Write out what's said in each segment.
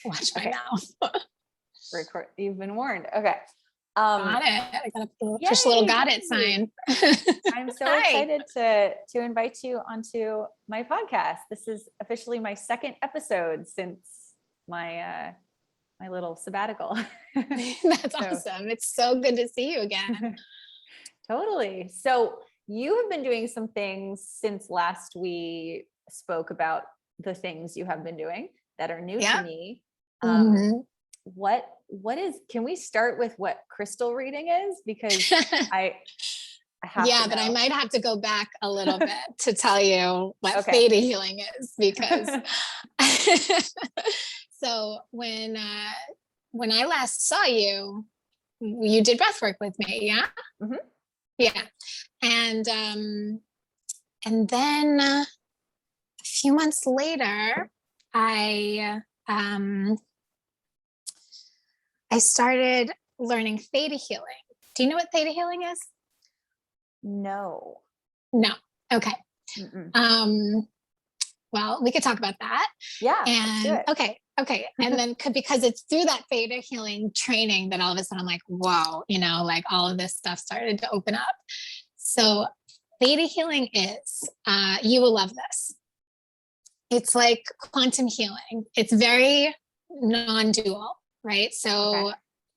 Watch my mouth. Record. You've been warned. Okay. Got it. I got a fish little got it sign. I'm so excited to invite you onto my podcast. This is officially my second episode since my my little sabbatical. That's awesome. It's so good to see you again. Totally. So you have been doing some things since last we spoke about the things you have been doing that are new to me. What is, can we start with what crystal reading is? Because I have to know. But I might have to go back a little bit to tell you what Theta Healing is, because so when I last saw you, you did breath work with me. Yeah. Mm-hmm. Yeah. And then a few months later, I started learning Theta Healing. Do you know what Theta Healing is? No. Okay. Well, we could talk about that. Yeah. And okay. And then because it's through that Theta Healing training that all of a sudden I'm like, whoa, like all of this stuff started to open up. So Theta Healing is, you will love this. It's like quantum healing. It's very non-dual, right? So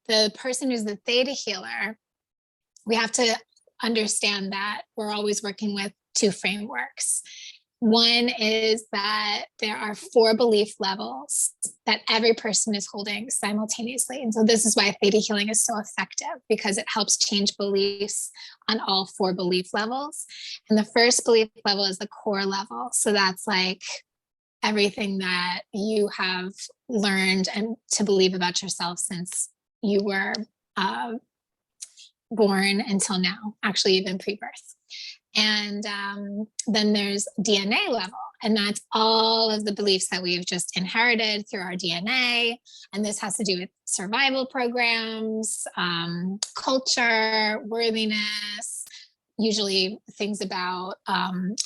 the person who's the Theta healer, we have to understand that we're always working with two frameworks. One is that there are 4 belief levels that every person is holding simultaneously. And so this is why Theta Healing is so effective, because it helps change beliefs on all 4 belief levels. And the first belief level is the core level. So that's like everything that you have learned and to believe about yourself since you were born until now, actually even pre-birth. And then there's DNA level, and that's all of the beliefs that we've just inherited through our DNA. And this has to do with survival programs, culture, worthiness. Usually things about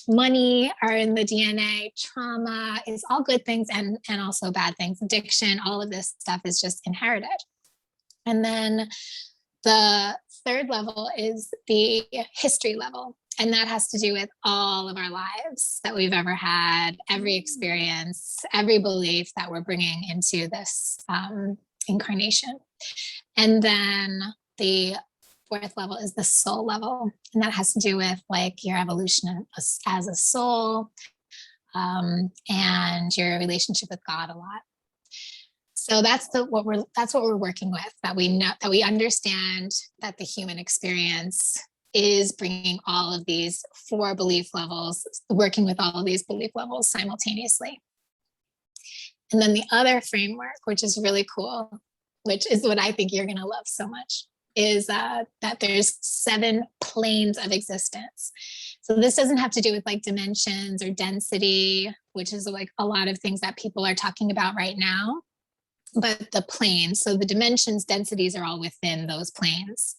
money are in the DNA, trauma is all good things and also bad things, addiction, all of this stuff is just inherited. And then the third level is the history level. And that has to do with all of our lives that we've ever had, every experience, every belief that we're bringing into this incarnation. And then the 4th level is the soul level. And that has to do with like your evolution as a soul and your relationship with God a lot. So that's what we're working with, that we know, that we understand that the human experience is bringing all of these 4 belief levels, working with all of these belief levels simultaneously. And then the other framework, which is really cool, which is what I think you're going to love so much, is that there's 7 planes of existence. So this doesn't have to do with like dimensions or density, which is like a lot of things that people are talking about right now, but the planes. So the dimensions, densities are all within those planes.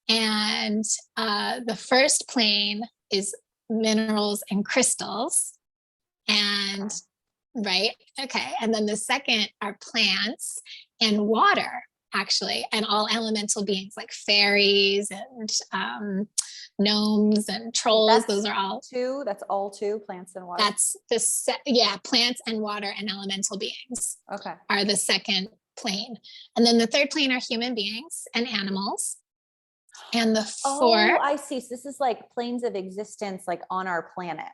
And the first plane is minerals and crystals. And right. Okay. And then the second are plants and water, actually, and all elemental beings like fairies and gnomes and trolls. Those are all 2. That's all 2, plants and water. That's plants and water and elemental beings are the second plane. And then the third plane are human beings and animals. And the 4th. I see. So this is like planes of existence, like on our planet.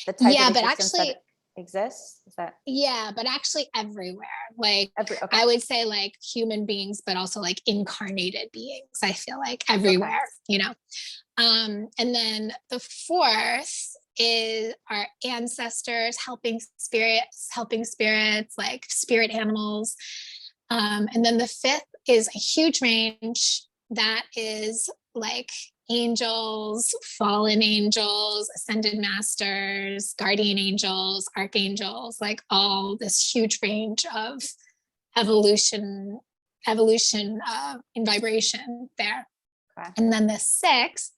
The type of but actually that exists. Is that? Yeah, but actually everywhere. Like I would say like human beings, but also like incarnated beings. I feel like everywhere, And then the 4th is our ancestors, helping spirits, like spirit animals. And then the 5th is a huge range that is like angels, fallen angels, ascended masters, guardian angels, archangels, like all this huge range of evolution in vibration there. And then the 6th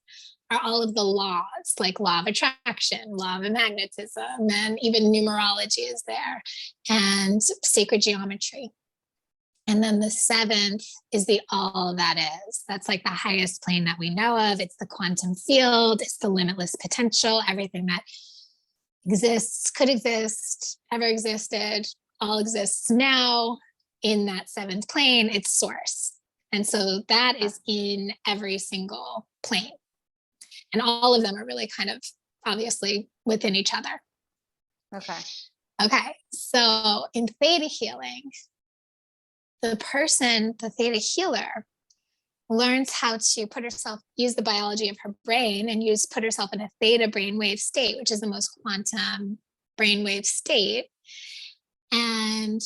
are all of the laws, like law of attraction, law of magnetism, and even numerology is there, and sacred geometry. And then the 7th is the all that is. That's like the highest plane that we know of. It's the quantum field. It's the limitless potential, everything that exists, could exist, ever existed, all exists now in that 7th plane. It's source. And so that is in every single plane. And all of them are really kind of obviously within each other. Okay. Okay. So in theta healing, the theta healer, learns how to use the biology of her brain and put herself in a theta brainwave state, which is the most quantum brainwave state, and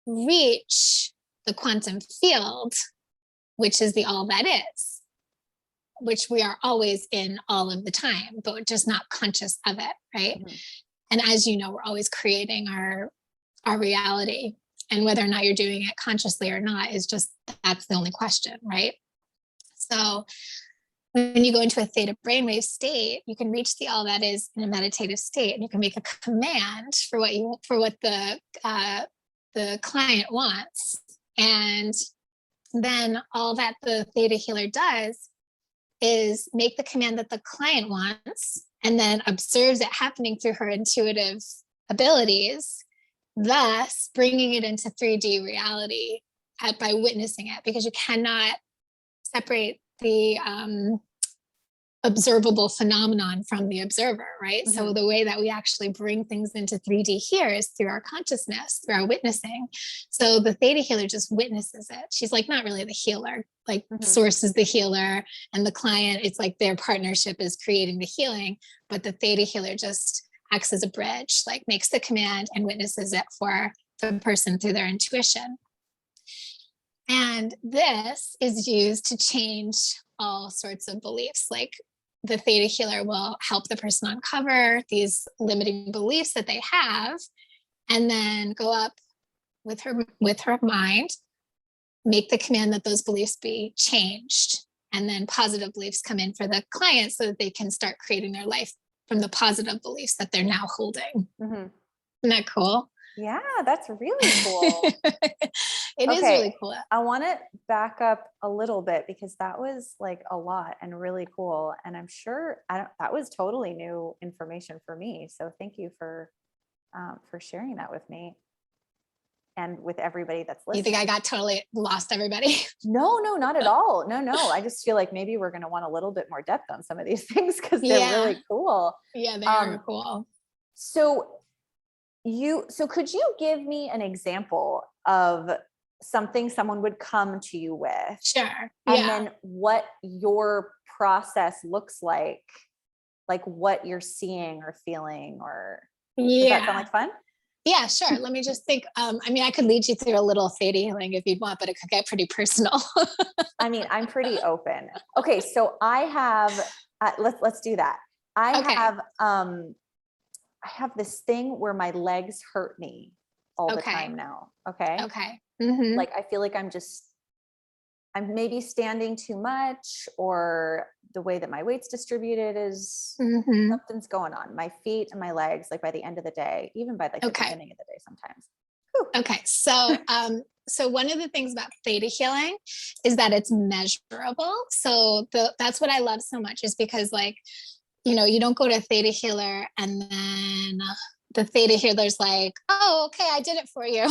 reach the quantum field, which is the all that is, which we are always in all of the time, but we're just not conscious of it, right? Mm-hmm. And as you know, we're always creating our reality. And whether or not you're doing it consciously or not that's the only question, right? So when you go into a theta brainwave state, you can reach the all that is in a meditative state, and you can make a command for what the client wants. And then all that the theta healer does is make the command that the client wants, and then observes it happening through her intuitive abilities, thus bringing it into 3D reality by witnessing it, because you cannot separate the observable phenomenon from the observer, right? Mm-hmm. So the way that we actually bring things into 3D here is through our consciousness, through our witnessing. So the theta healer just witnesses it. She's like not really the healer, like mm-hmm. Source is the healer, and the client, it's like their partnership is creating the healing, but the theta healer just acts as a bridge, like makes the command and witnesses it for the person through their intuition. And this is used to change all sorts of beliefs. Like the theta healer will help the person uncover these limiting beliefs that they have, and then go up with her mind, make the command that those beliefs be changed. And then positive beliefs come in for the client so that they can start creating their life from the positive beliefs that they're now holding. Mm-hmm. Isn't that cool? Yeah, that's really cool. It is really cool. I want to back up a little bit, because that was like a lot and really cool. And I'm sure that was totally new information for me. So thank you for sharing that with me and with everybody that's listening. You think I got totally lost everybody? No, not at all. No. I just feel like maybe we're going to want a little bit more depth on some of these things, because they're really cool. Yeah, they are cool. So could you give me an example of something someone would come to you with? Sure. And then what your process looks like what you're seeing or feeling, or does that sound like fun? Yeah, sure. Let me just think. I could lead you through a little theta healing if you'd want, but it could get pretty personal. I'm pretty open. Okay. So I have, let's do that. I have this thing where my legs hurt me all the time now. Okay. Okay. Mm-hmm. Like, I feel like I'm maybe standing too much, or the way that my weight's distributed is something's going on. My feet and my legs, like by the end of the day, even by the beginning of the day sometimes. Whew. Okay. So one of the things about theta healing is that it's measurable. So that's what I love so much, is because you don't go to a theta healer and then the theta healer's like, oh, okay, I did it for you.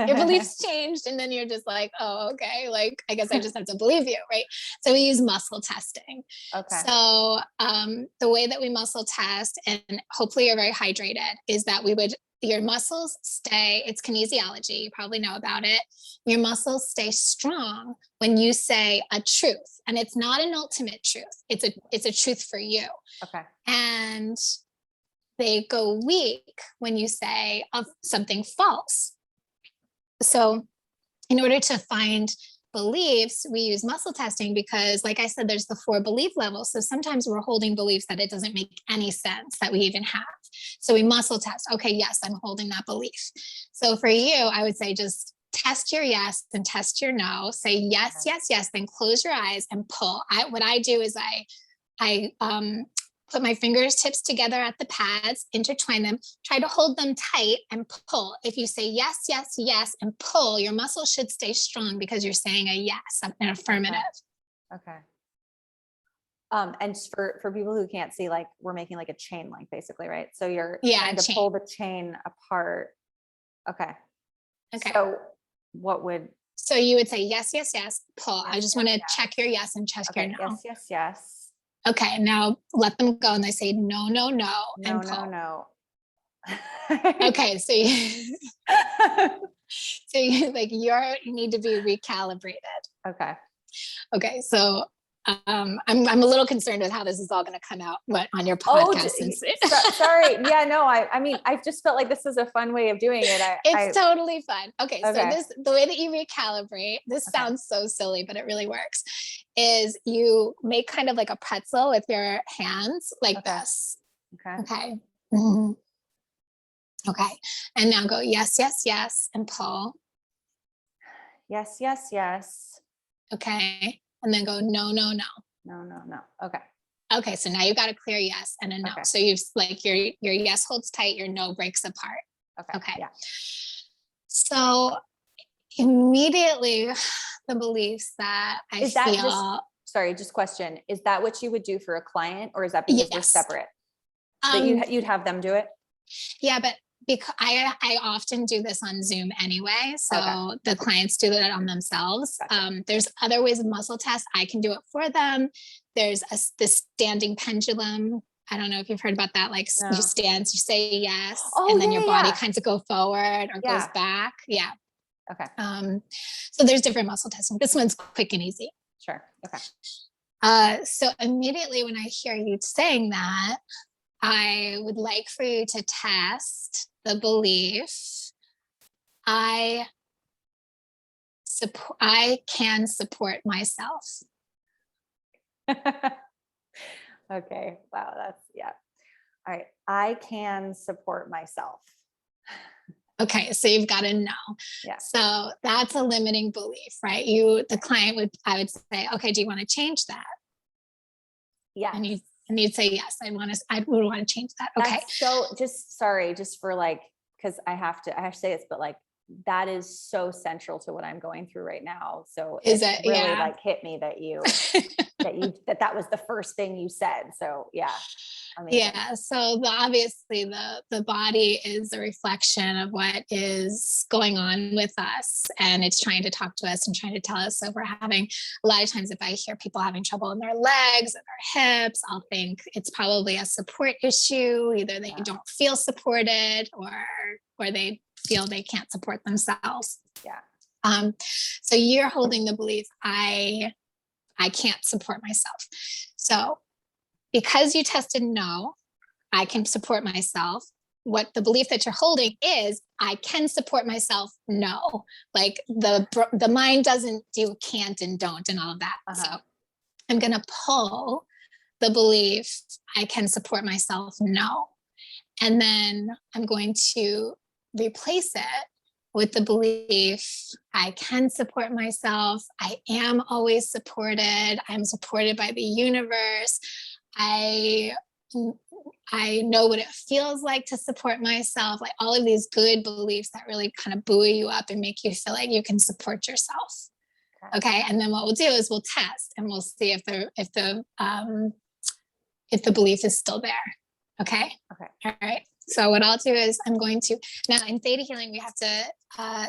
Your beliefs changed. And then you're just like, oh, okay. Like, I guess I just have to believe you, right? So we use muscle testing. Okay. So the way that we muscle test, and hopefully you're very hydrated, is that your muscles stay, it's kinesiology, you probably know about it. Your muscles stay strong when you say a truth. And it's not an ultimate truth. It's a truth for you. Okay. And they go weak when you say of something false. So in order to find beliefs, we use muscle testing, because like I said, there's the 4 belief levels. So sometimes we're holding beliefs that it doesn't make any sense that we even have. So we muscle test. Okay, yes, I'm holding that belief. So for you, I would say just test your yes and test your no. Say yes, Okay. yes, yes. Then close your eyes and pull. What I do is I put my fingertips together at the pads, intertwine them, try to hold them tight and pull. If you say yes, yes, yes, and pull, your muscles should stay strong because you're saying a yes, an affirmative. Okay. And for people who can't see, like we're making like a chain link basically, right? So you're trying to pull the chain apart. Okay. Okay. So what would? So you would say yes, yes, yes, pull. Yes, I just yes, want to yes. check your yes and check your no. Yes, yes, yes. Okay. Now let them go, and they say no, no, no, No, and pull. no. Okay. So you like you need to be recalibrated. Okay. Okay. So I'm a little concerned with how this is all going to come out on your podcast. Sorry. Yeah, no, I mean, I just felt like this is a fun way of doing it. It's totally fun. Okay. So Okay. the way that you recalibrate, this sounds so silly, but it really works, is you make kind of like a pretzel with your hands like this. Okay. Okay. Mm-hmm. Okay. And now go yes, yes, yes, and pull. Yes, yes, yes. Okay. And then go no, no, no. No, no, no. Okay. Okay. So now you've got a clear yes and a no. Okay. So you've like your yes holds tight, your no breaks apart. Okay. Yeah. So immediately the beliefs that I feel. Just question. Is that what you would do for a client, or is that because we're separate? That you'd have them do it? Yeah, but because I often do this on Zoom anyway. So the clients do that on themselves. Gotcha. There's other ways of muscle test. I can do it for them. There's the standing pendulum. I don't know if you've heard about that. Like you stand, you say yes, and then your body kind of go forward or goes back. Yeah. Okay. So there's different muscle testing. This one's quick and easy. Sure. Okay. So immediately when I hear you saying that, I would like for you to test the belief I can support myself. Okay. Wow. That's all right. I can support myself. Okay. So you've got to know. Yeah. So that's a limiting belief, right? The client I would say, okay, do you want to change that? Yeah. And you'd say, yes, I would want to change that. Okay. So just for like, cause I have to say this, but like, that is so central to what I'm going through right now. So it really like hit me that that was the first thing you said. So yeah. Amazing. Yeah. So obviously the body is a reflection of what is going on with us, and it's trying to talk to us and trying to tell us. So we're having a lot of times, if I hear people having trouble in their legs and their hips, I'll think it's probably a support issue. Either they don't feel supported or they feel they can't support themselves. Yeah. So you're holding the belief, I can't support myself. So because you tested no, I can support myself. What the belief that you're holding is, I can support myself. No, like the mind doesn't do can't and don't and all of that. So I'm going to pull the belief, I can support myself. No. And then I'm going to replace it with the belief, I can support myself. I am always supported. I'm supported by the universe. I know what it feels like to support myself, like all of these good beliefs that really kind of buoy you up and make you feel like you can support yourself. Okay. And then what we'll do is we'll test and we'll see if the belief is still there. Okay. All right. So what I'll do is I'm going to, now in Theta Healing, we have to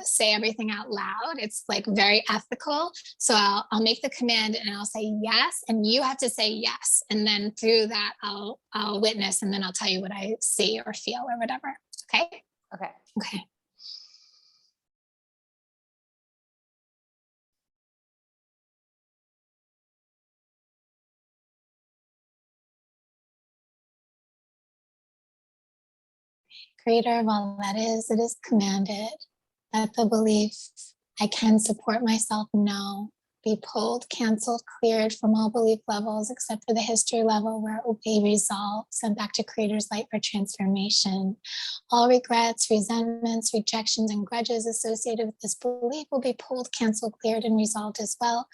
say everything out loud. It's like very ethical. So I'll make the command and I'll say yes. And you have to say yes. And then through that, I'll witness, and then I'll tell you what I see or feel or whatever. Okay. Okay. Creator of all that is, it is commanded that the belief I can support myself, no, be pulled, canceled, cleared from all belief levels except for the history level where it will be resolved, sent back to Creator's light for transformation. All regrets, resentments, rejections, and grudges associated with this belief will be pulled, canceled, cleared, and resolved as well.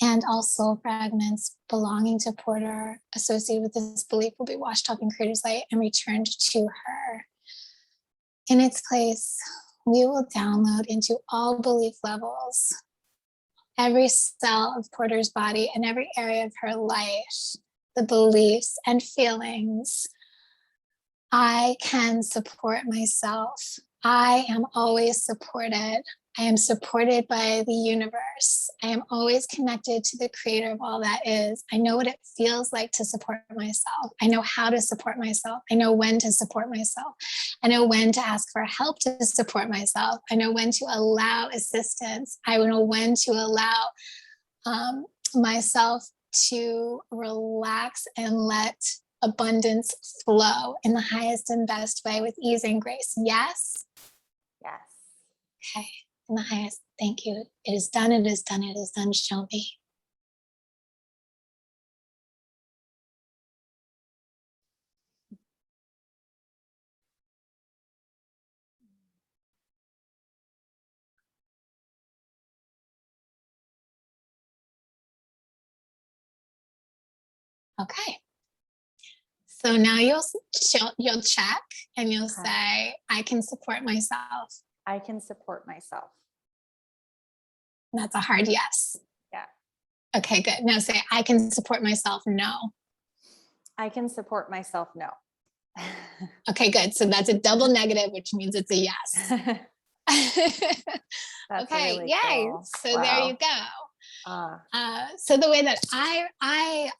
And all soul fragments belonging to Porter associated with this belief will be washed up in Creator's light and returned to her. In its place, we will download into all belief levels, every cell of Porter's body and every area of her life, the beliefs and feelings. I can support myself. I am always supported. I am supported by the universe. I am always connected to the creator of all that is. I know what it feels like to support myself. I know how to support myself. I know when to support myself. I know when to ask for help to support myself. I know when to allow assistance. I know when to allow myself to relax and let abundance flow in the highest and best way with ease and grace. Yes? Yes. Okay. In the highest. Thank you. It is done. It is done. It is done. Show me. Okay. So now you'll check and you'll say, I can support myself. I can support myself. That's a hard yes. Yeah. Okay, good. Now say, I can support myself. No. I can support myself. No. Okay, good. So that's a double negative, which means it's a yes. Okay, really yay. cool. So there you go. So the way that I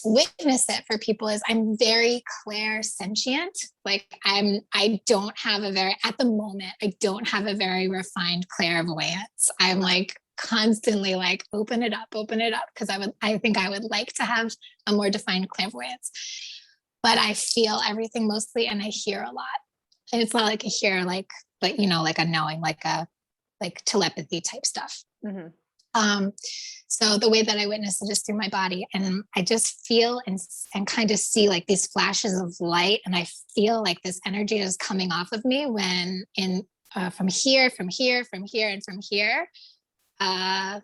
witness it for people is I'm very clairsentient. Like I don't have a very, at the moment, I don't have a very refined clairvoyance. I'm like constantly like, open it up. Cause I think I would like to have a more defined clairvoyance, but I feel everything mostly. And I hear a lot. And it's not like I hear like a knowing, like telepathy type stuff. Mm-hmm. So the way that I witness it is through my body, and I just feel and kind of see like these flashes of light, and I feel like this energy is coming off of me when from here, and from here. I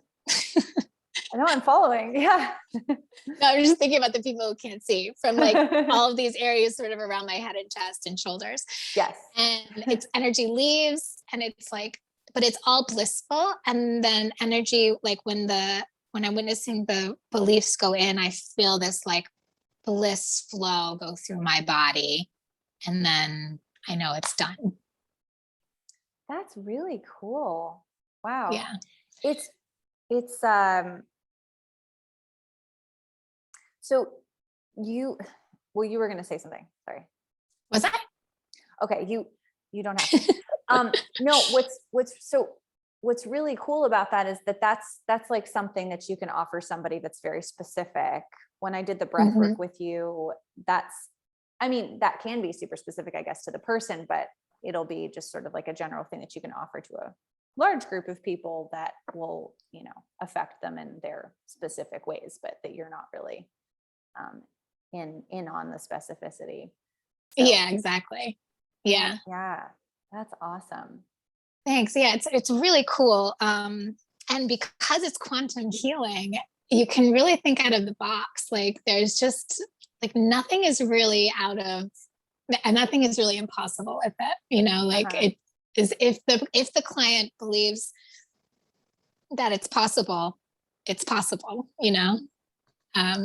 know I'm following. Yeah. No, I'm just thinking about the people who can't see, from like all of these areas sort of around my head and chest and shoulders. Yes. And it's energy leaves, and it's like, but it's all blissful. And then energy, like when I'm witnessing the beliefs go in, I feel this like bliss flow go through my body. And then I know it's done. That's really cool. Wow. Yeah. It's so you were going to say something. Sorry. Was I? Okay. You don't have to. No, what's really cool about that is that's like something that you can offer somebody that's very specific. When I did the breath work with you, that can be super specific, I guess, to the person, but it'll be just sort of like a general thing that you can offer to a large group of people that will, affect them in their specific ways, but that you're not really in on the specificity. So, yeah, exactly. Yeah. Yeah. That's awesome. Thanks. Yeah, it's really cool. And because it's quantum healing, you can really think out of the box. Like there's just like nothing is really impossible with it. It is, if the client believes that it's possible,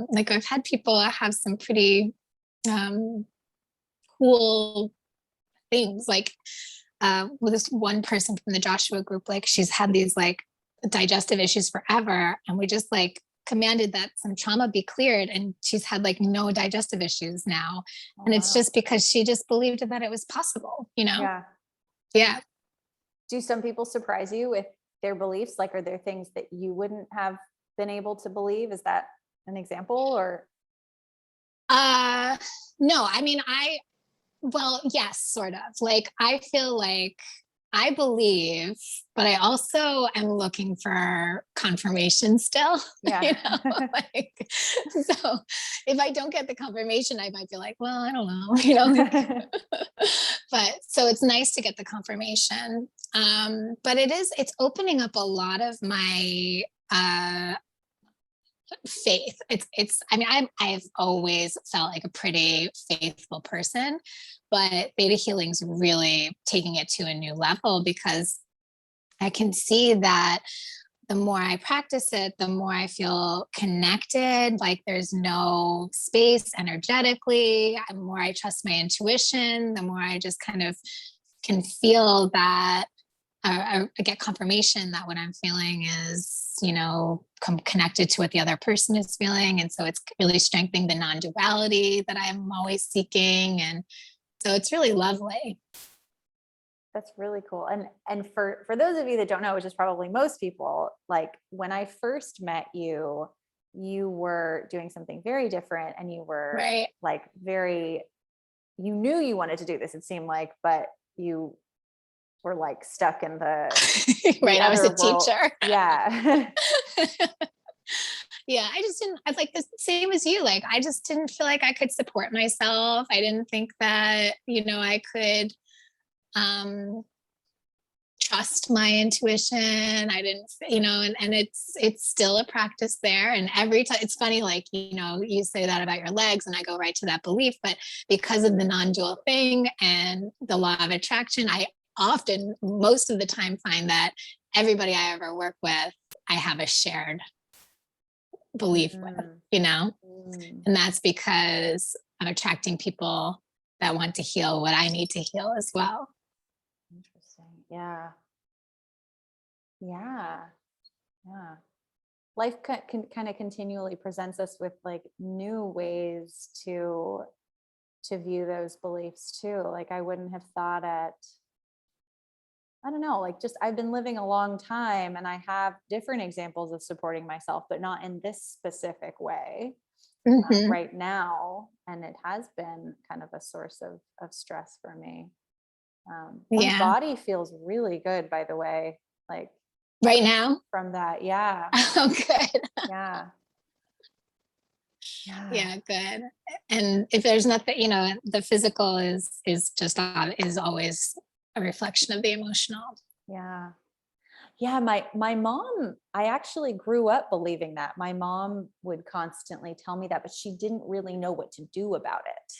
like I've had people have some pretty cool things, like with this one person from the Joshua group, like she's had these like digestive issues forever, and we just like commanded that some trauma be cleared, and she's had like no digestive issues now. Oh, and it's just because she just believed that it was possible. Yeah. Do some people surprise you with their beliefs? Like, are there things that you wouldn't have been able to believe? Is that an example? Or no, I mean, well, yes, sort of. Like I feel like I believe, but I also am looking for confirmation still, Yeah. like, so if I don't get the confirmation, I might be like, well, I don't know, like, but so it's nice to get the confirmation. But it's opening up a lot of my, faith. I mean, I've always felt like a pretty faithful person, but Theta Healing's really taking it to a new level because I can see that the more I practice it, the more I feel connected, like there's no space energetically. The more I trust my intuition, the more I just kind of can feel that I get confirmation that what I'm feeling is, connected to what the other person is feeling. And so it's really strengthening the non-duality that I'm always seeking. And so it's really lovely. That's really cool. And for those of you that don't know, which is probably most people, like when I first met you, you were doing something very different, and you were Right. like you knew you wanted to do this, it seemed like, but you were like stuck in the Right. I was a world. teacher. Yeah. Yeah. I was like the same as you. Like, I just didn't feel like I could support myself. I didn't think that, I could, trust my intuition. I didn't, and it's still a practice there. And every time it's funny, like, you say that about your legs and I go right to that belief, but because of the non-dual thing and the law of attraction, I often, most of the time, find that everybody I ever work with, I have a shared belief with, and that's because I'm attracting people that want to heal what I need to heal as well. Interesting. Yeah. Yeah. Yeah. Life can kind of continually presents us with like new ways to view those beliefs too. Like I wouldn't have thought I don't know, like just I've been living a long time and I have different examples of supporting myself, but not in this specific way right now. And it has been kind of a source of stress for me. My body feels really good, by the way, like right now from that. Yeah. Oh, good. Yeah. Yeah. Yeah, good. And if there's nothing, the physical is always a reflection of the emotional. Yeah. Yeah, my mom, I actually grew up believing that. My mom would constantly tell me that, but she didn't really know what to do about it.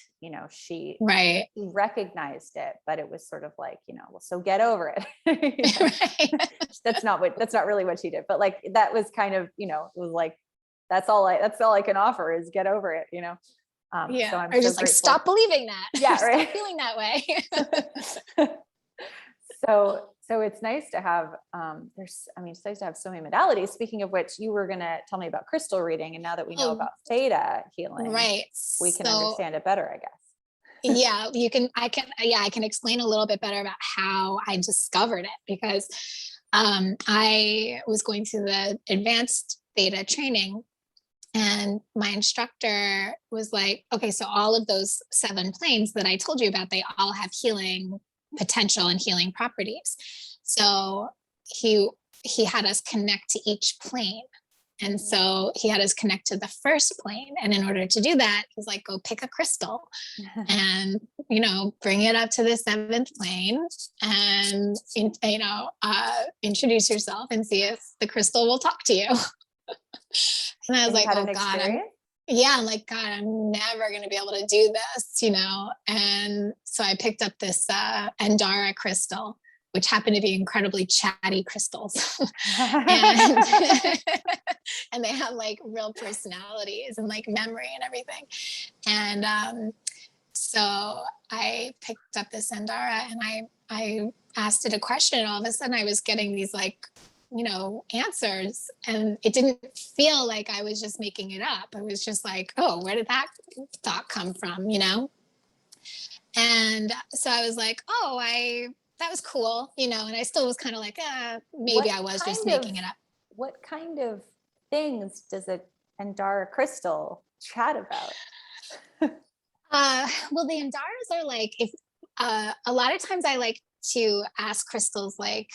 She Right. recognized it, but it was sort of like, well, so get over it. Right. That's not really what she did. But like that was kind of, it was like that's all I can offer is get over it, Yeah. So I'm or so just like grateful. stop believing that. Yeah, right. Stop feeling that way. So it's nice to have it's nice to have so many modalities. Speaking of which, you were gonna tell me about crystal reading, and now that we know about theta healing, right, we can understand it better, I guess. Yeah, I can explain a little bit better about how I discovered it, because I was going through the advanced theta training, and my instructor was like, okay, so all of those 7 planes that I told you about, they all have healing potential and healing properties. So he had us connect to each plane. And so he had us connect to the first plane. And in order to do that, he's like, go pick a crystal and, bring it up to the 7th plane and, introduce yourself and see if the crystal will talk to you. And I was like, oh God, I'm like, God, I'm never going to be able to do this, And so I picked up this Andara crystal, which happened to be incredibly chatty crystals. and, and they have like real personalities and like memory and everything. And so I picked up this Andara and I asked it a question, and all of a sudden I was getting these like, answers, and it didn't feel like I was just making it up. It was just like, oh, where did that thought come from, And so I was like, oh, that was cool, and I still was kind of like, maybe I was just making it up. What kind of things does an Andara crystal chat about? Well, the Andaras are like, if a lot of times I like to ask crystals like,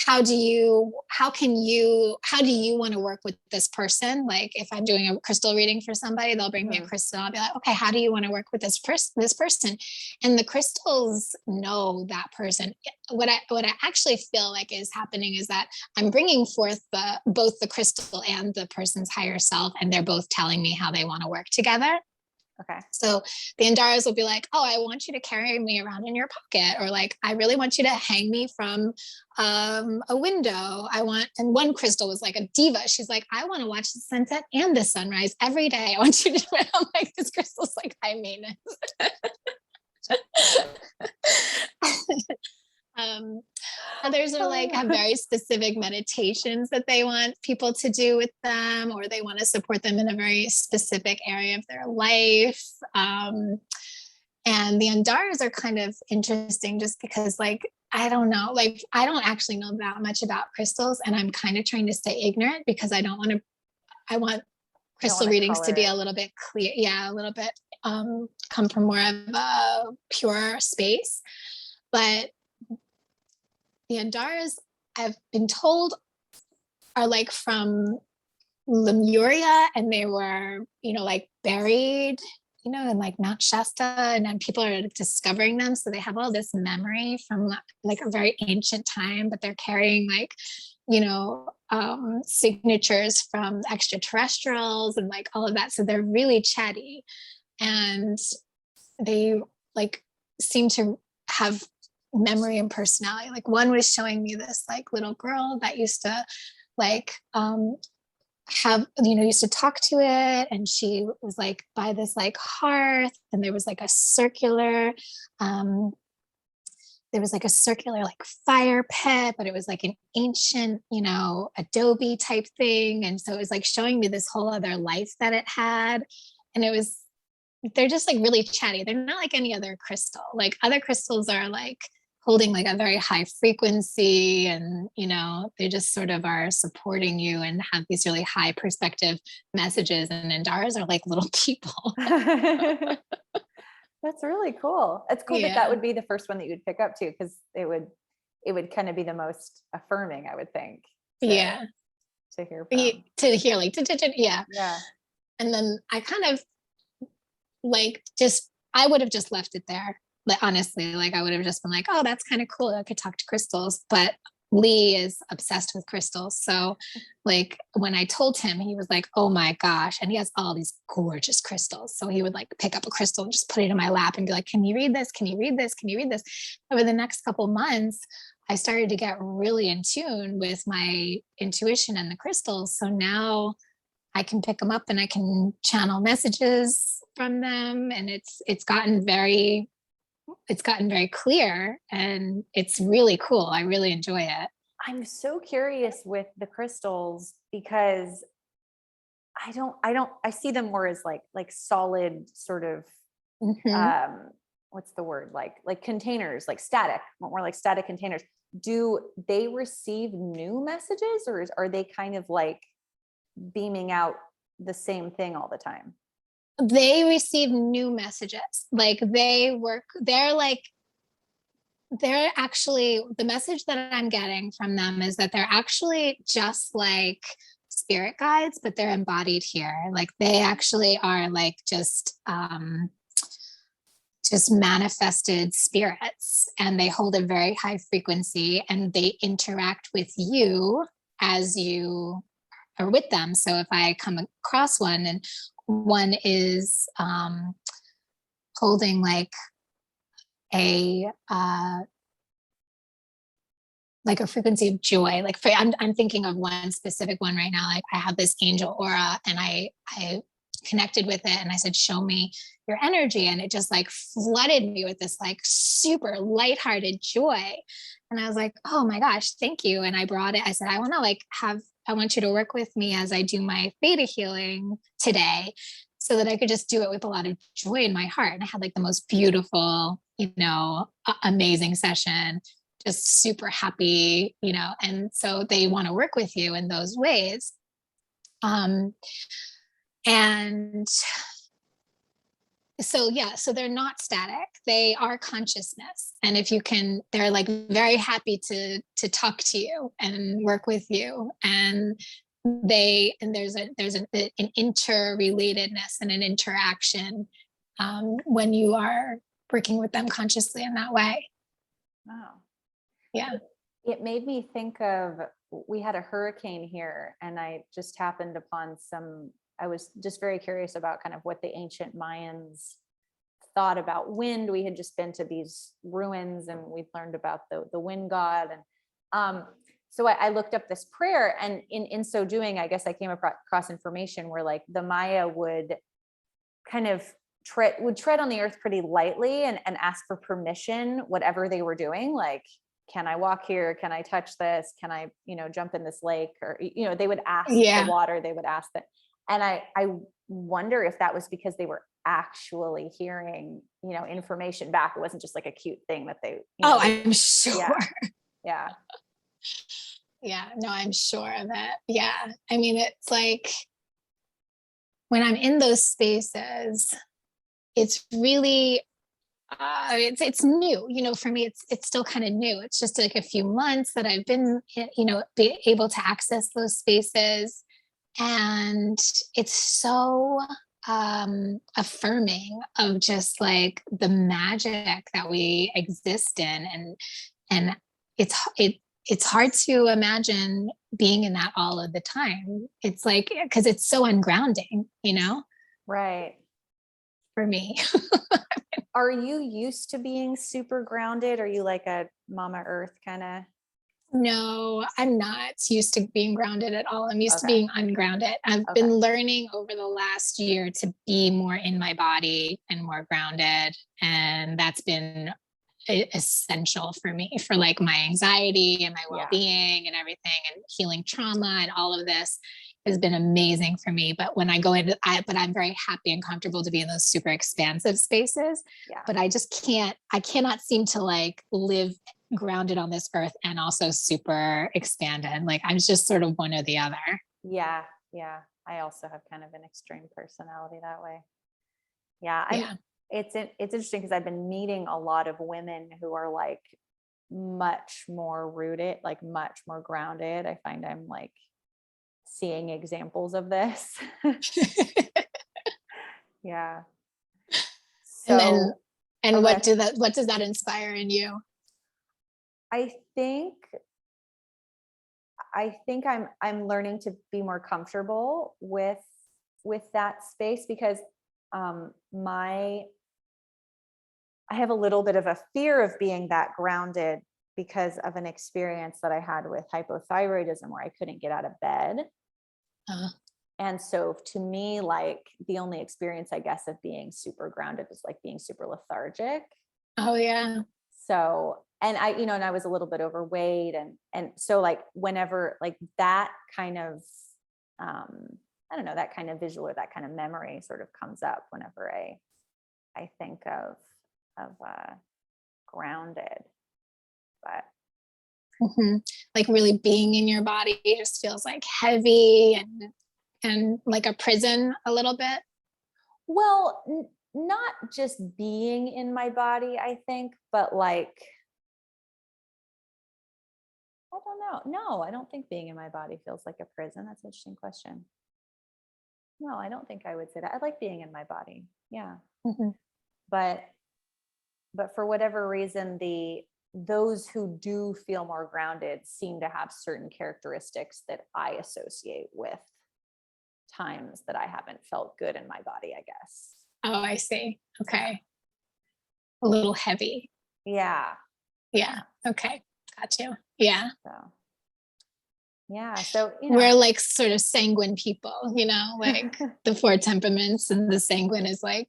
how do you want to work with this person? Like if I'm doing a crystal reading for somebody, they'll bring me a crystal. I'll be like, okay, how do you want to work with this person? And the crystals know that person. What I actually feel like is happening is that I'm bringing forth both the crystal and the person's higher self, and they're both telling me how they want to work together. Okay. So the Andaras will be like, oh, I want you to carry me around in your pocket. Or like, I really want you to hang me from a window. And one crystal was like a diva. She's like, I want to watch the sunset and the sunrise every day. I want you to do it. I'm like, this crystal's like high maintenance. Others are like have very specific meditations that they want people to do with them, or they want to support them in a very specific area of their life. And the Andaras are kind of interesting just because like, I don't know, like I don't actually know that much about crystals, and I'm kind of trying to stay ignorant because I want crystal readings to be a little bit clear. Yeah, a little bit come from more of a pure space. But the Andaras, I've been told, are like from Lemuria, and they were, like buried, in like Mount Shasta, and then people are discovering them. So they have all this memory from like a very ancient time, but they're carrying like, signatures from extraterrestrials and like all of that. So they're really chatty, and they like seem to have memory and personality. Like one was showing me this like little girl that used to like used to talk to it, and she was like by this like hearth, and there was like a circular like fire pit, but it was like an ancient adobe type thing. And so it was like showing me this whole other life that it had. And they're just like really chatty. They're not like any other crystal. Like other crystals are like holding like a very high frequency, and they just sort of are supporting you and have these really high perspective messages. And Andaras are like little people. That's really cool. It's cool that would be the first one that you'd pick up too, because it would kind of be the most affirming, I would think. To hear from. To hear like yeah. And then I kind of like I would have just left it there. But honestly, like I would have just been like, oh, that's kind of cool. I could talk to crystals. But Lee is obsessed with crystals. So like when I told him, he was like, oh my gosh. And he has all these gorgeous crystals. So he would like pick up a crystal and just put it in my lap and be like, can you read this? Can you read this? Can you read this? Over the next couple months, I started to get really in tune with my intuition and the crystals. So now I can pick them up and I can channel messages from them. And it's gotten very clear, and it's really cool. I really enjoy it. I'm so curious with the crystals because I see them more as like solid sort of, what's the word? Like containers, like static, more like static containers. Do they receive new messages, or are they kind of like beaming out the same thing all the time? They receive new messages. Like they're actually, the message that I'm getting from them is that they're actually just like spirit guides, but they're embodied here. Like they actually are like just manifested spirits, and they hold a very high frequency, and they interact with you as you are with them. So if I come across one, and one is holding like a frequency of joy. Like I'm thinking of one specific one right now. Like I have this angel aura, and I connected with it, and I said, show me your energy. And it just like flooded me with this like super lighthearted joy. And I was like, oh my gosh, thank you. And I brought it. I said, I want you to work with me as I do my Theta Healing today, so that I could just do it with a lot of joy in my heart. And I had like the most beautiful, amazing session, just super happy, and so they want to work with you in those ways. And So yeah, so they're not static. They are consciousness. And if you can, they're like very happy to talk to you and work with you. And there's an interrelatedness and an interaction when you are working with them consciously in that way. Wow. Yeah. It made me think of, we had a hurricane here, and I just happened upon I was just very curious about kind of what the ancient Mayans thought about wind. We had just been to these ruins and we learned about the wind god. And so I looked up this prayer, and in so doing, I guess I came across information where like the Maya would kind of tread on the earth pretty lightly and ask for permission, whatever they were doing. Like, can I walk here? Can I touch this? Can I, jump in this lake? Or, they would ask the water, they would ask that. And I wonder if that was because they were actually hearing, information back. It wasn't just like a cute thing that they, I'm sure. Yeah. Yeah, no, I'm sure that, yeah. I mean, it's like when I'm in those spaces, it's really, it's new, for me, it's still kind of new. It's just like a few months that I've been, be able to access those spaces. And it's so affirming of just like the magic that we exist in. And it's hard to imagine being in that all of the time. It's like, because it's so ungrounding, Right. for me. Are you used to being super grounded? Are you like a Mama Earth kind of? No, I'm not used to being grounded at all. I'm used to being ungrounded. I've been learning over the last year to be more in my body and more grounded. And that's been essential for me for like my anxiety and my well-being and everything, and healing trauma, and all of this has been amazing for me. But when I go into but I'm very happy and comfortable to be in those super expansive spaces. But I cannot seem to like live grounded on this earth and also super expanded. Like I'm just sort of one or the other. Yeah. I also have kind of an extreme personality that way. Yeah. It's interesting because I've been meeting a lot of women who are like much more rooted, like much more grounded. I find I'm like seeing examples of this. Yeah. So, what does that inspire in you? I think I'm learning to be more comfortable with that space, because I have a little bit of a fear of being that grounded because of an experience that I had with hypothyroidism where I couldn't get out of bed. And so to me, like the only experience, I guess, of being super grounded is like being super lethargic. Oh yeah. So, and I was a little bit overweight. And so like whenever like that kind of, I don't know, that kind of visual or that kind of memory sort of comes up whenever I think of grounded, but like really being in your body just feels like heavy and like a prison a little bit. Well, not just being in my body, I think, but like, I don't know. No, I don't think being in my body feels like a prison. That's an interesting question. No, I don't think I would say that. I like being in my body. Yeah. But for whatever reason, those who do feel more grounded seem to have certain characteristics that I associate with times that I haven't felt good in my body, I guess. Oh, I see. Okay. A little heavy. Yeah. Okay. Got you. Yeah. So we're like sort of sanguine people, like the four temperaments, and the sanguine is like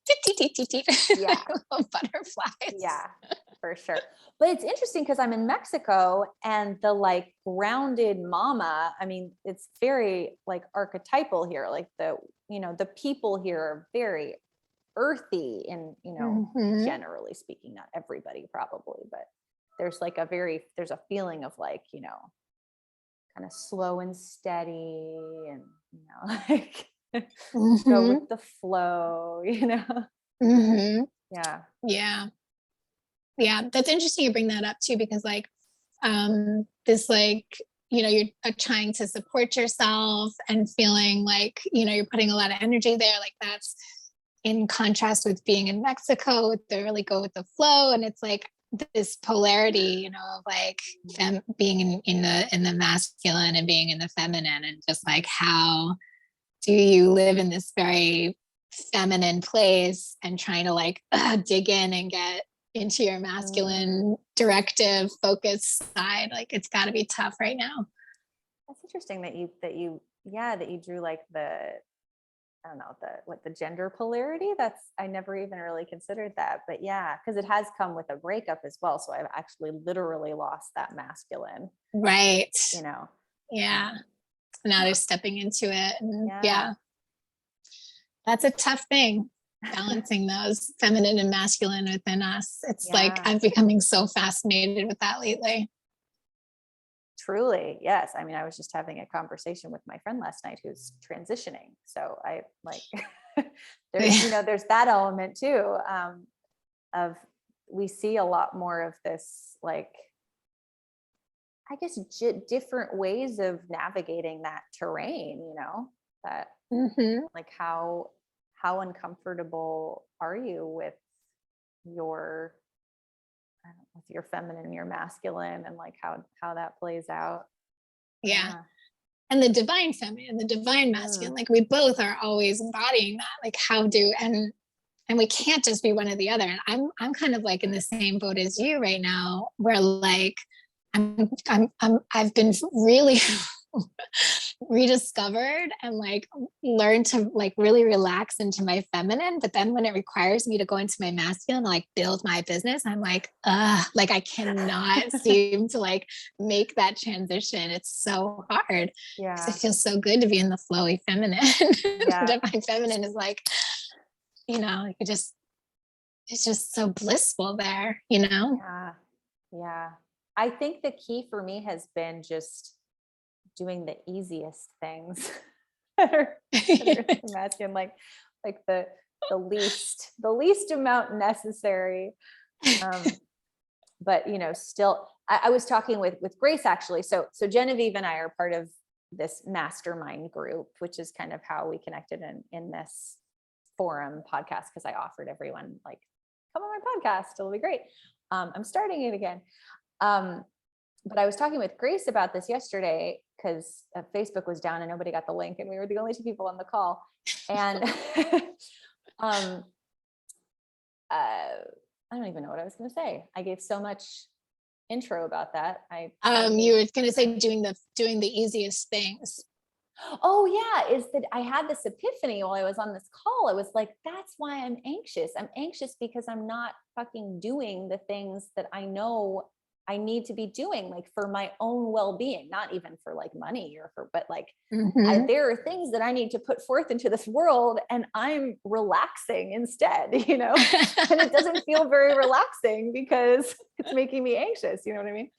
butterflies. Yeah, for sure. But it's interesting because I'm in Mexico, and the like grounded mama, I mean, it's very like archetypal here. Like the people here are very earthy and, generally speaking, not everybody probably, but there's like there's a feeling of like, kind of slow and steady and, like go with the flow, Mm-hmm. Yeah. Yeah. Yeah. That's interesting you bring that up too, because like, this like, you're trying to support yourself and feeling like, you're putting a lot of energy there. Like that's in contrast with being in Mexico, with the really go with the flow. And it's like this polarity, of like being in the masculine and being in the feminine, and just like, how do you live in this very feminine place and trying to like dig in and get into your masculine directive focused side. Like it's got to be tough right now. That's interesting that you drew like I don't know, the gender polarity. I never even really considered that, but yeah, because it has come with a breakup as well. So I've actually literally lost that masculine, right? Yeah. Now they're stepping into it, and Yeah. That's a tough thing, balancing those feminine and masculine within us. It's like I'm becoming so fascinated with that lately. Truly, yes. I mean, I was just having a conversation with my friend last night who's transitioning. So I like, there's that element too, of we see a lot more of this, like, I guess, different ways of navigating that terrain, that like how uncomfortable are you with your feminine, your masculine, and like how that plays out. Yeah. And the divine feminine, the divine masculine, like we both are always embodying that. Like and we can't just be one or the other. And I'm kind of like in the same boat as you right now, where like I've been really rediscovered and like learned to like really relax into my feminine. But then when it requires me to go into my masculine, like build my business, I'm like I cannot seem to like make that transition. It's so hard. Yeah. It feels so good to be in the flowy feminine. Yeah. The divine feminine is like, it's just so blissful there, Yeah. Yeah. I think the key for me has been just doing the easiest things that are masculine, like the least amount necessary. But still, I was talking with Grace actually. So Genevieve and I are part of this mastermind group, which is kind of how we connected in this forum podcast, because I offered everyone like, come on my podcast, it'll be great. I'm starting it again. But I was talking with Grace about this yesterday because Facebook was down and nobody got the link, and we were the only two people on the call. And I don't even know what I was going to say. I gave so much intro about that. You were going to say doing the easiest things. Oh yeah, is that I had this epiphany while I was on this call. I was like, that's why I'm anxious. I'm anxious because I'm not fucking doing the things that I know I need to be doing, like for my own well-being, not even for like money but like there are things that I need to put forth into this world, and I'm relaxing instead, and it doesn't feel very relaxing because it's making me anxious. You know what I mean?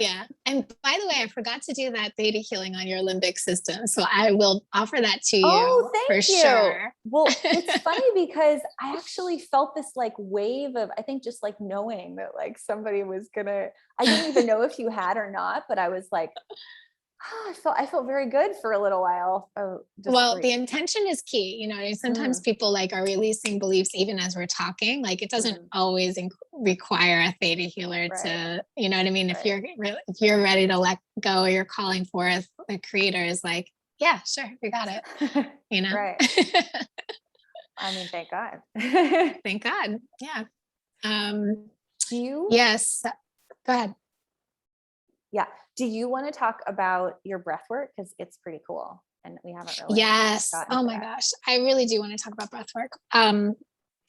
Yeah. And by the way, I forgot to do that Theta Healing on your limbic system. So I will offer that to you. Oh, thank you. Sure. Well, it's funny because I actually felt this like wave of, I think just like knowing that like somebody was I didn't even know if you had or not, but I was like, I felt very good for a little while. The intention is key. Sometimes people like are releasing beliefs even as we're talking. Like it doesn't always require a Theta healer to, you know what I mean? If you're ready to let go, or you're calling forth, the creator is like, yeah, sure, we got it. Right. I mean, thank God. Thank God. Yeah. Do you? Yes. Go ahead. Yeah. Do you want to talk about your breath work? Because it's pretty cool. And we haven't really. Yes. Oh my gosh. I really do want to talk about breath work.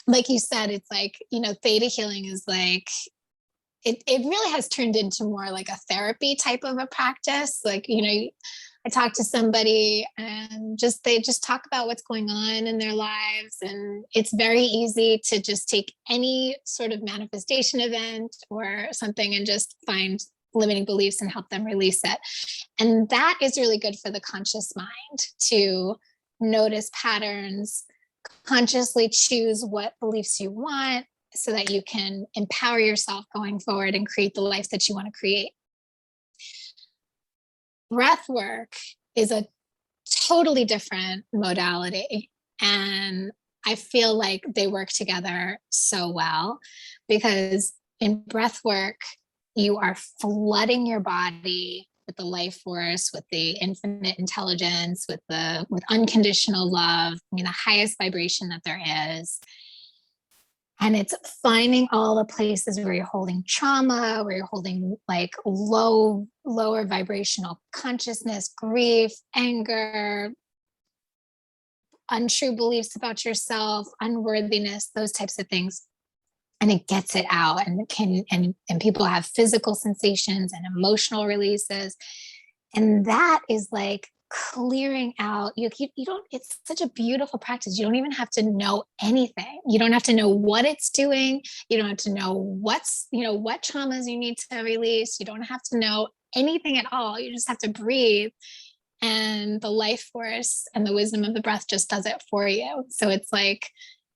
Like you said, it's like, Theta healing is like, it really has turned into more like a therapy type of a practice. Like, I talk to somebody and they just talk about what's going on in their lives. And it's very easy to just take any sort of manifestation event or something and just find limiting beliefs and help them release it. And that is really good for the conscious mind to notice patterns, consciously choose what beliefs you want so that you can empower yourself going forward and create the life that you want to create. Breath work is a totally different modality. And I feel like they work together so well, because in breath work, you are flooding your body with the life force, with the infinite intelligence, with unconditional love, I mean, the highest vibration that there is. And it's finding all the places where you're holding trauma, where you're holding like lower vibrational consciousness, grief, anger, untrue beliefs about yourself, unworthiness, those types of things. And it gets it out, and people have physical sensations and emotional releases. And that is like clearing out. You don't, it's such a beautiful practice. You don't even have to know anything. You don't have to know what it's doing. You don't have to know what traumas you need to release. You don't have to know anything at all. You just have to breathe. And the life force and the wisdom of the breath just does it for you. So it's like,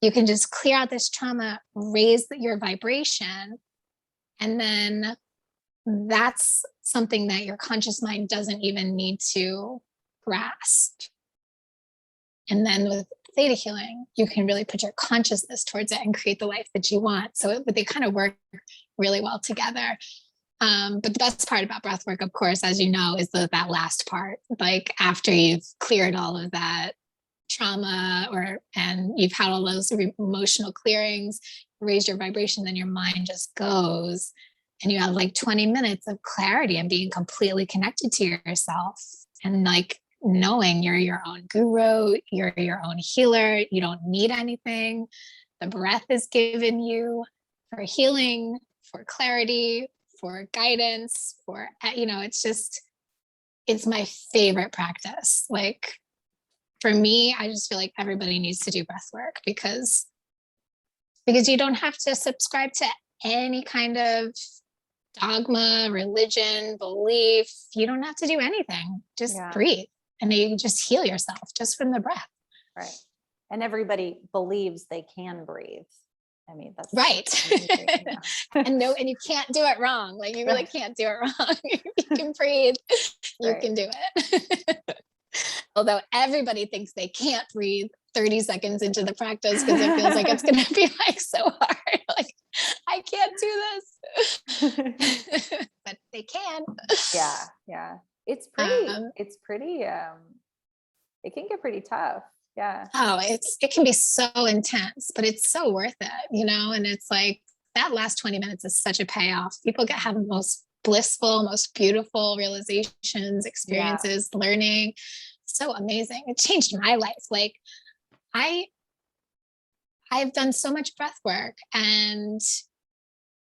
you can just clear out this trauma, raise your vibration, and then that's something that your conscious mind doesn't even need to grasp. And then with theta healing, you can really put your consciousness towards it and create the life that you want. But they kind of work really well together. But the best part about breath work, of course, as you know, is that last part. Like after you've cleared all of that trauma and you've had all those emotional clearings, raise your vibration, then your mind just goes, and you have like 20 minutes of clarity and being completely connected to yourself, and like knowing you're your own guru, you're your own healer, you don't need anything. The breath is given you for healing, for clarity, for guidance, it's my favorite practice. Like, for me, I just feel like everybody needs to do breath work, because you don't have to subscribe to any kind of dogma, religion, belief. You don't have to do anything. Just breathe, and you just heal yourself just from the breath. Right. And everybody believes they can breathe. I mean, that's right. And you can't do it wrong. Like, you really can't do it wrong. You can breathe, you can do it. Although everybody thinks they can't breathe 30 seconds into the practice, because it feels like it's going to be like so hard. Like, I can't do this. But they can. Yeah. It's pretty, it can get pretty tough. Yeah. Oh, it can be so intense, but it's so worth it, and it's like that last 20 minutes is such a payoff. People have the most blissful, most beautiful realizations, experiences, learning. So amazing. It changed my life. Like, I've done so much breath work, and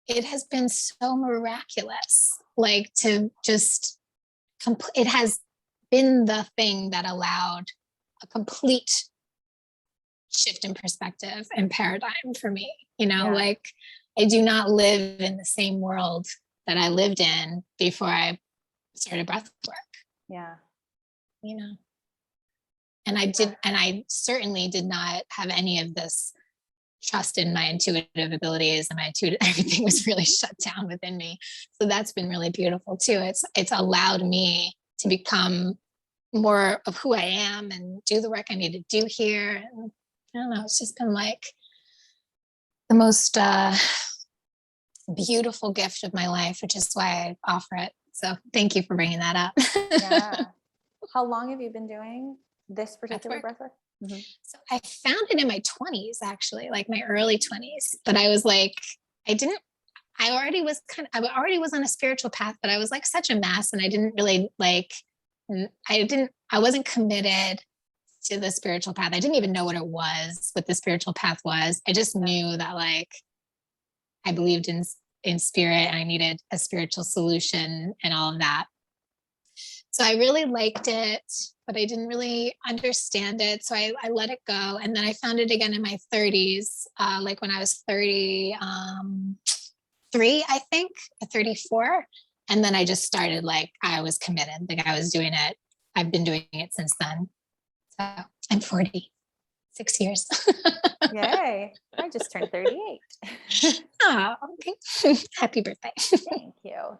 it has been so miraculous. Like, to just it has been the thing that allowed a complete shift in perspective and paradigm for me. Like, I do not live in the same world that I lived in before I started breath work. Yeah. And I certainly did not have any of this trust in my intuitive abilities, and everything was really shut down within me. So that's been really beautiful too. It's allowed me to become more of who I am and do the work I need to do here. And I don't know, it's just been like the most beautiful gift of my life, which is why I offer it. So thank you for bringing that up. Yeah. How long have you been doing this particular breath work? Mm-hmm. So I found it in my 20s, actually, like my early 20s. But I was like, I already was on a spiritual path, but I was like such a mess, and I didn't really I wasn't committed to the spiritual path. I didn't even know what the spiritual path was. I just knew that, like, I believed in spirit, and I needed a spiritual solution and all of that. So I really liked it, but I didn't really understand it. So I let it go. And then I found it again in my 30s, like when I was 33, I think, 34. And then I just started, like, I was committed, like I was doing it. I've been doing it since then. So I'm 40. 6 years. Yay. I just turned 38. Oh, okay. Happy birthday. Thank you.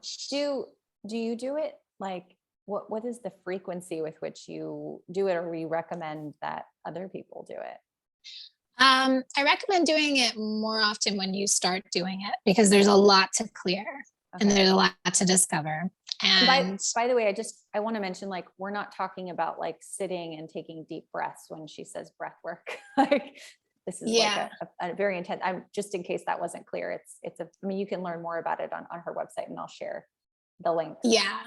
Do you do it like what is the frequency with which you do it, or we recommend that other people do it? I recommend doing it more often when you start doing it, because there's a lot to clear and Okay. there's a lot to discover. And By the way, I want to mention, like, we're not talking about like sitting and taking deep breaths when she says breath work. Like, this is yeah, like a very intense, I'm just in case that wasn't clear. I mean, you can learn more about it on her website, and I'll share the links. yeah.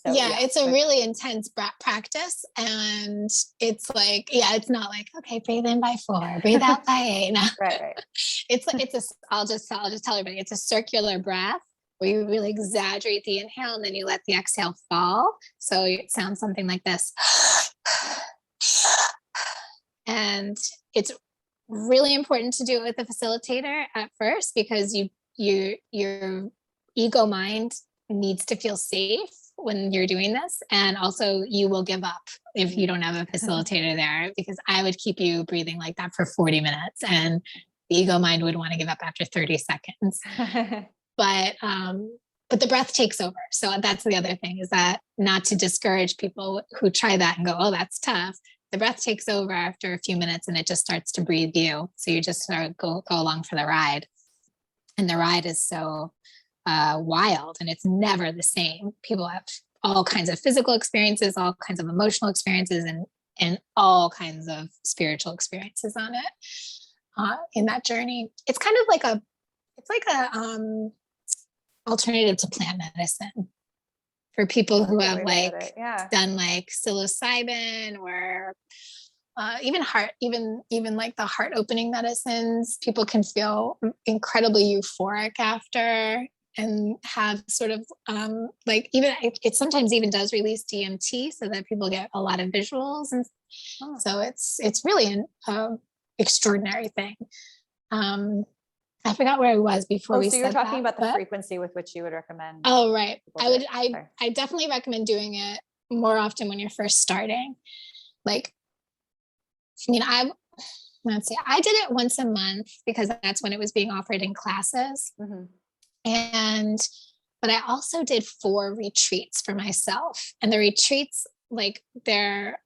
So Yeah, it's a but- really intense practice, and it's like, yeah, it's not like, okay, breathe in by 4, breathe out by 8. No. right. I'll just tell everybody, it's a circular breath where you really exaggerate the inhale and then you let the exhale fall. So it sounds something like this. And it's really important to do it with a facilitator at first, because your ego mind needs to feel safe when you're doing this, and also you will give up if you don't have a facilitator there, because I would keep you breathing like that for 40 minutes and the ego mind would want to give up after 30 seconds. But the breath takes over. So that's the other thing, is that not to discourage people who try that and go, oh, that's tough. The breath takes over after a few minutes and it just starts to breathe you. So you just go along for the ride. And the ride is so wild, and it's never the same. People have all kinds of physical experiences, all kinds of emotional experiences, and all kinds of spiritual experiences on it in that journey. It's kind of like a alternative to plant medicine for people who have like done like psilocybin, or even like the heart opening medicines. People can feel incredibly euphoric after, and have sort of like, even it sometimes even does release DMT, so that people get a lot of visuals, and so it's really an extraordinary thing. I forgot where I was before we so you're talking about the frequency with which you would recommend. Oh, right. I definitely recommend doing it more often when you're first starting. Like, I mean, let's say I did it once a month because that's when it was being offered in classes. But I also did 4 retreats for myself, and the retreats, like, they're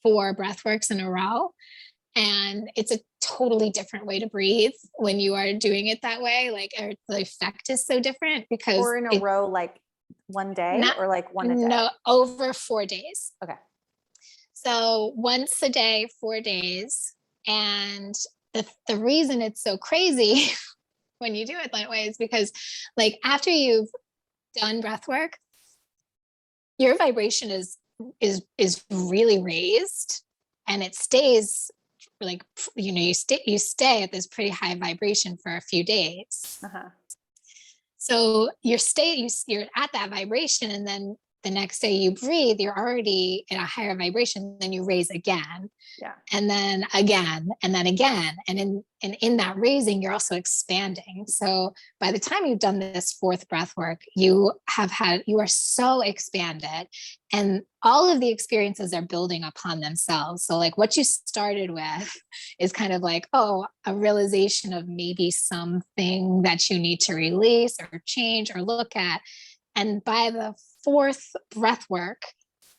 4 breath works in a row. And it's a totally different way to breathe when you are doing it that way. Like, the effect is so different, because or in a row, like one day, or like one a day? No, over 4 days. Okay. So once a day, 4 days. And the reason it's so crazy when you do it that way is because, like, after you've done breath work, your vibration is really raised, and it stays, like, you stay at this pretty high vibration for a few days. So you're at that vibration, and then the next day you breathe, you're already at a higher vibration. Then you raise again, and then again, and then again, and in that raising, you're also expanding. So by the time you've done this 4th breath work, you are so expanded, and all of the experiences are building upon themselves. So, like, what you started with is kind of like, oh, a realization of maybe something that you need to release or change or look at. And by the 4th breath work,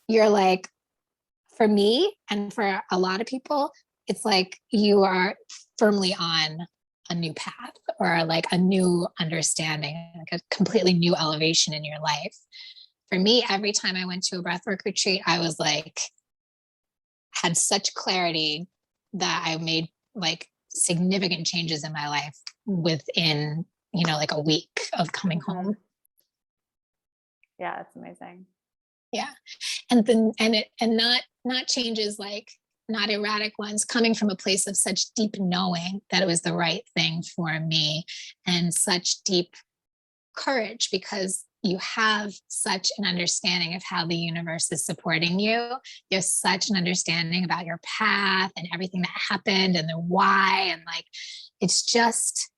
you're like, for me and for a lot of people, it's like you are firmly on a new path, or like a new understanding, like a completely new elevation in your life. For me, every time I went to a breathwork retreat, I was like, had such clarity that I made like significant changes in my life within, like a week of coming home. Yeah, it's amazing. Yeah. And then, not changes, like, not erratic ones, coming from a place of such deep knowing that it was the right thing for me, and such deep courage, because you have such an understanding of how the universe is supporting you. You have such an understanding about your path and everything that happened and the why. And, like, it's just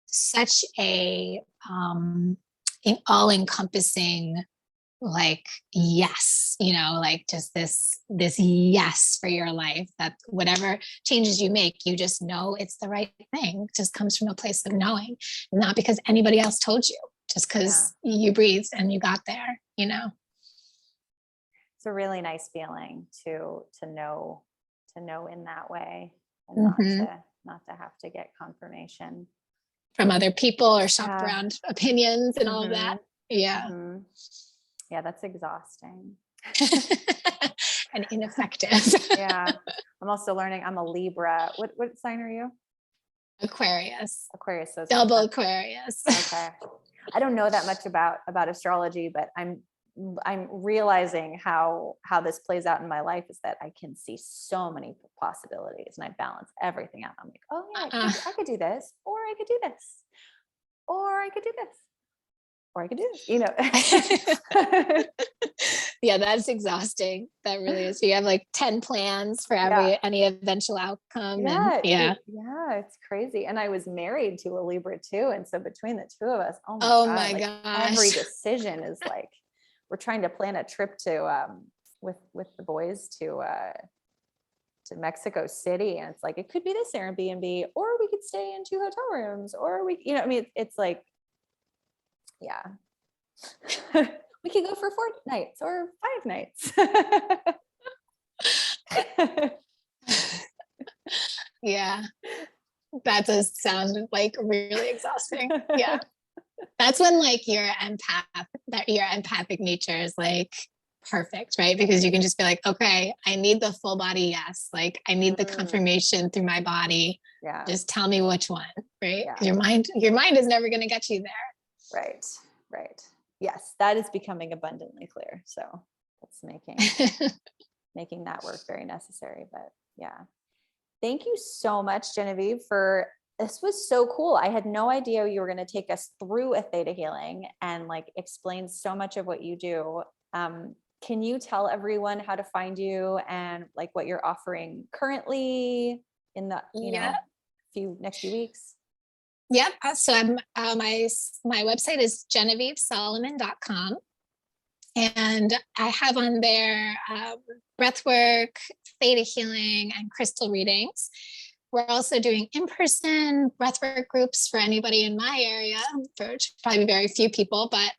such a an all-encompassing like yes, like just this yes for your life, that whatever changes you make, you just know it's the right thing. It just comes from a place of knowing, not because anybody else told you, just because you breathed and you got there. It's a really nice feeling to know in that way, and not to have to get confirmation from other people or shop around opinions and all of that. Yeah. Yeah, that's exhausting. And ineffective. Yeah. I'm also learning. I'm a Libra. What sign are you? Aquarius. Aquarius. So double Aquarius. Okay. I don't know that much about astrology, but I'm realizing how this plays out in my life is that I can see so many possibilities, and I balance everything out. I'm like, oh yeah, I could do this, or I could do this, or I could do this, or I could do this, Yeah, that's exhausting. That really is. You have like 10 plans for any eventual outcome. Yeah. It's crazy. And I was married to a Libra too. And so between the two of us, oh my gosh, every decision is like, we're trying to plan a trip to, with the boys to Mexico City. And it's like, it could be this Airbnb, or we could stay in 2 hotel rooms, or it's like, yeah. We could go for 4 nights or 5 nights. Yeah. That does sound like really exhausting. Yeah. That's when like your empathic nature is like perfect, right? Because you can just be like, okay, I need the full body yes. Like I need the confirmation through my body. Yeah. Just tell me which one, right? Yeah. Your mind is never going to get you there. Right. Yes, that is becoming abundantly clear. So that's making that work very necessary. But yeah. Thank you so much, Genevieve, this was so cool. I had no idea you were going to take us through a Theta Healing and like explain so much of what you do. Can you tell everyone how to find you and like what you're offering currently in the next few weeks? Yep. So I'm my website is GenevieveSolomon.com. And I have on there breathwork, Theta Healing, and crystal readings. We're also doing in-person breathwork groups for anybody in my area, which probably very few people, but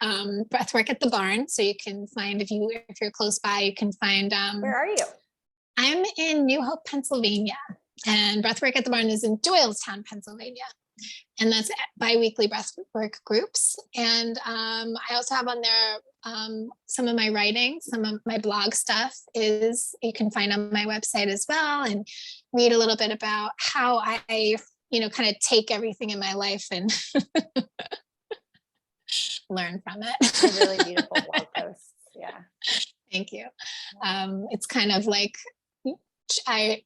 breathwork at the barn. So you can find, if you're close by, you can find. Where are you? I'm in New Hope, Pennsylvania, and breathwork at the barn is in Doylestown, Pennsylvania. And that's bi-weekly breathwork groups. And I also have on there some of my writing, some of my blog stuff you can find on my website as well, and read a little bit about how I, kind of take everything in my life and learn from it. A really beautiful blog posts. Yeah. Thank you. It's kind of like, my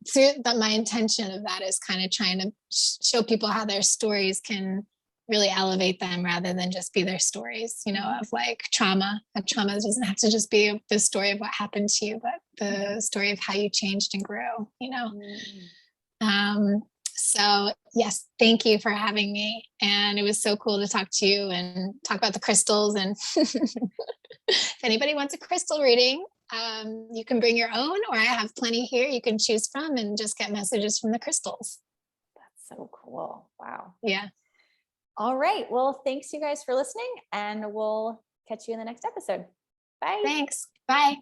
intention of that is kind of trying to show people how their stories can really elevate them rather than just be their stories, of like trauma. Trauma doesn't have to just be the story of what happened to you, but the story of how you changed and grew, So yes, thank you for having me. And it was so cool to talk to you and talk about the crystals. And if anybody wants a crystal reading, you can bring your own, or I have plenty here you can choose from and just get messages from the crystals. That's so cool. Wow. Yeah. All right. Well, thanks you guys for listening, and we'll catch you in the next episode. Bye. Thanks. Bye.